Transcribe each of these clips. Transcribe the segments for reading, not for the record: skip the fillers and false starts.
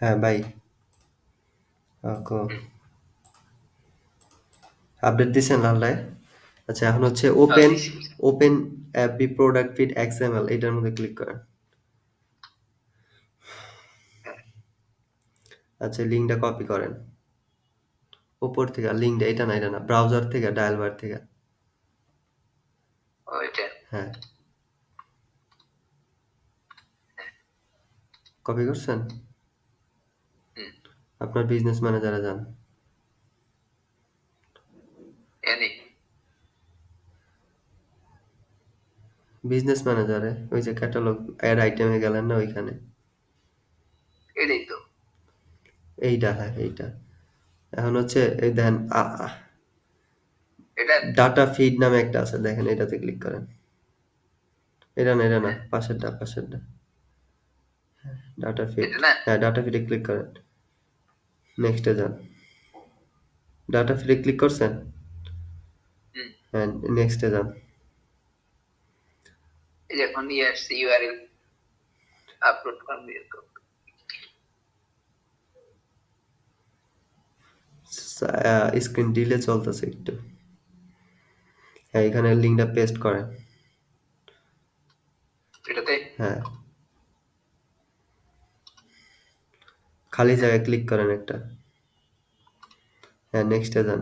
হ্যাঁ ভাই, আপডেট দিছেন আল্লাহ। আচ্ছা, এখন হচ্ছে ওপেন দিছি। ওপেন অ্যাপি প্রোডাক্ট ফিট এক্সএমএল, এটার মধ্যে ক্লিক করেন। হ্যাঁ, আচ্ছা, লিঙ্কটা কপি করেন উপর থেকে। লিঙ্কটা এটা না, ব্রাউজার থেকে, ডায়াল বার থেকে। ওইটা। হ্যাঁ, কপি করছেন? হুম, আপনার বিজনেস ম্যানেজারে যান। এনে বিজনেস ম্যানেজারে ওই যে ক্যাটালগ অ্যাড আইটেমে গেলেন না, ওইখানে। এটাই তো। এইটা, হ্যাঁ এইটা। এখন হচ্ছে এই দেখেন, এটা ডাটা ফিড নামে একটা আছে, দেখেন এটাতে ক্লিক করেন। এটা না, হ্যাঁ, পাশেরটা ডাটা ফিড। এটা না। হ্যাঁ, ডাটা ফিডে ক্লিক করেন। নেক্সটে যান। ডাটা ফিডে ক্লিক করছেন? হুম, হ্যাঁ, নেক্সটে যান। এই যে এখন নিয়ে আসছে ইউআরএল আপলোড করবে এরকম। স্ক্রিন ডিলে চলতেছে একটু। হ্যাঁ, এখানে লিঙ্কটা পেস্ট করেন। এটাতে হ্যাঁ, খালি জায়গায় ক্লিক করেন একটা। হ্যাঁ, নেক্সটে যান।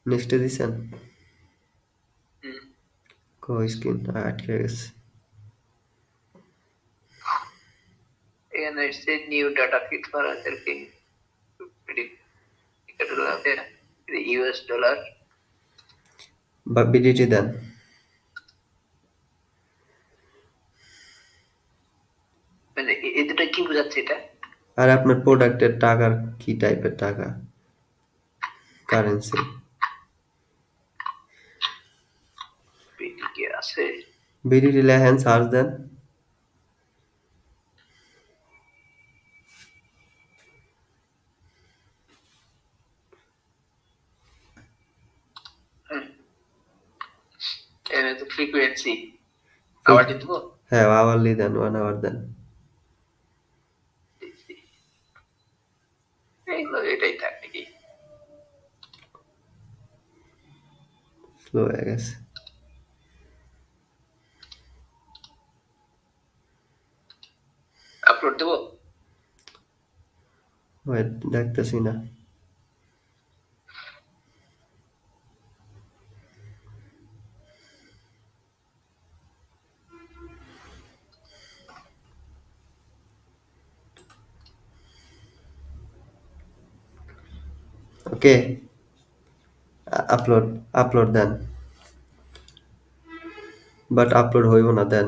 নেক্সটে দিছেন? হুম, স্ক্রিন আটকে গেছে। এখানে এসছে new data fit for US dollar. বা বিডিটি দেন। মানে এই দুটো কি বোঝাচ্ছে এটা? আর আপনার প্রোডাক্টের টাকার কি টাইপের টাকা, কারেন্সি। পিটিকে আছে। বিডিটি লেখেন, সার্চ দেন। হুম, এখানে তো ফ্রিকোয়েন্সি আবার দিতে হবে। হ্যাঁ, আওয়ারলি দেন, 1 আওয়ার দেন। এইগুলো এটাই থাক নাকি? স্লো হয়ে গেছে। আপলোড দেবো। ওয়েট, দেখতেছি না। ওকে, আপলোড আপলোড দেন। বাট আপলোড হইব না, দেন।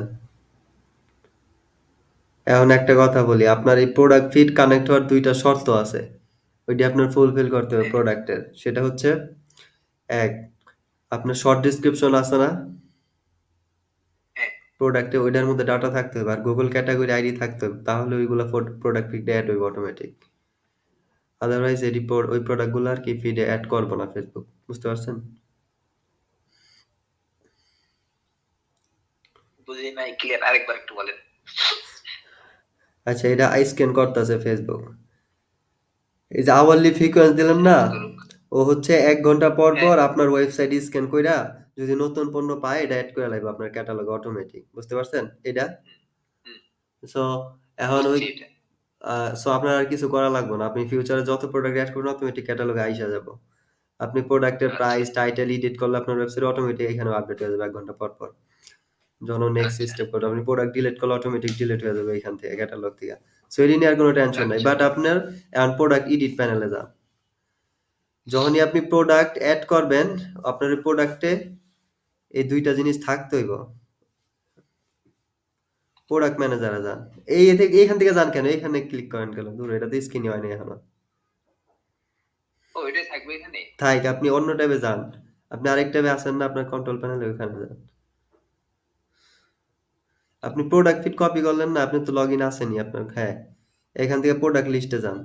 এখন একটা কথা বলি, আপনার এই প্রোডাক্ট ফিড কানেক্ট হওয়ার দুইটা শর্ত আছে। ওইটি আপনার ফুলফিল করতে হবে হ্যাঁ, প্রোডাক্টের। সেটা হচ্ছে, এক, আপনার শর্ট ডিসক্রিপশন আছে না হ্যাঁ, প্রোডাক্টে, ওইটার মধ্যে ডাটা থাকতে হবে, আর গুগল ক্যাটাগরি আইডি থাকতে হবে, তাহলে ওইগুলো প্রোডাক্ট ফিডে অ্যাড হইব অটোমেটিক। আদারওয়াইজ ওই প্রোডাক্টগুলো আর কি ফিডে অ্যাড করবো না ফেসবুক। বুঝতে পারছেন? বুঝি নাই ক্লিয়ার, আরেকবার একটু বলেন। আচ্ছা, এটা আই স্ক্যান করতেছে ফেসবুক। এই যে আওয়ারলি ফ্রিকোয়েন্সি দিলেন না, করুক। ও হচ্ছে 1 ঘন্টা পর হ্যাঁ, পর আপনার ওয়েবসাইট স্ক্যান কইরা যদি নতুন পণ্য পায়, এটা অ্যাড করে লাগবে আপনার ক্যাটালগে অটোমেটিক। বুঝতে পারছেন এটা? হুম, হুম, সো এখন ওই বুঝছি এটা। সো আপনার আর কিছু করা লাগবে না। আপনি ফিউচারে যত প্রোডাক্ট অ্যাড করবেন অটোমেটিক ক্যাটালগে আইসা যাব। আপনি প্রোডাক্টের আচ্ছা, প্রাইস, টাইটেল এডিট করলে আপনার ওয়েবসাইটে অটোমেটিক এখানে আপডেট হয়ে যাবে 1 ঘন্টা পর পর। যখন নেক্সট আচ্ছা, স্টেপ করবেন, আপনি প্রোডাক্ট ডিলিট করলে অটোমেটিক ডিলিট হয়ে যাবে এখান থেকে, ক্যাটালগ থেকে। সো এটি নিয়ে আর কোনো টেনশন নাই। আচ্ছা, বাট আপনার এখন প্রোডাক্ট এডিট প্যানেলে যান। যখনই আপনি প্রোডাক্ট এড করবেন, আপনার ওই প্রোডাক্টে এই ২ টা জিনিস থাকতে হইব। প্রোডাক্ট ম্যানেজারে যান। এইখান থেকে যান কেন? এখানে ক্লিক করেন কেন? দূর, এটা তো স্ক্রিনই হয়নি এখনো। ও এটাই থাকবে এখানে। থাইক, আপনি অন্য ট্যাবে যান। আপনি আরেক ট্যাবে আছেন না আপনার কন্ট্রোল প্যানেলে, ওইখানে যান। আপনি প্রোডাক্ট ফিট কপি করলেন না? আপনি তো লগইন আছেনই আপনার। হ্যাঁ, এখান থেকে প্রোডাক্ট লিস্টে যান।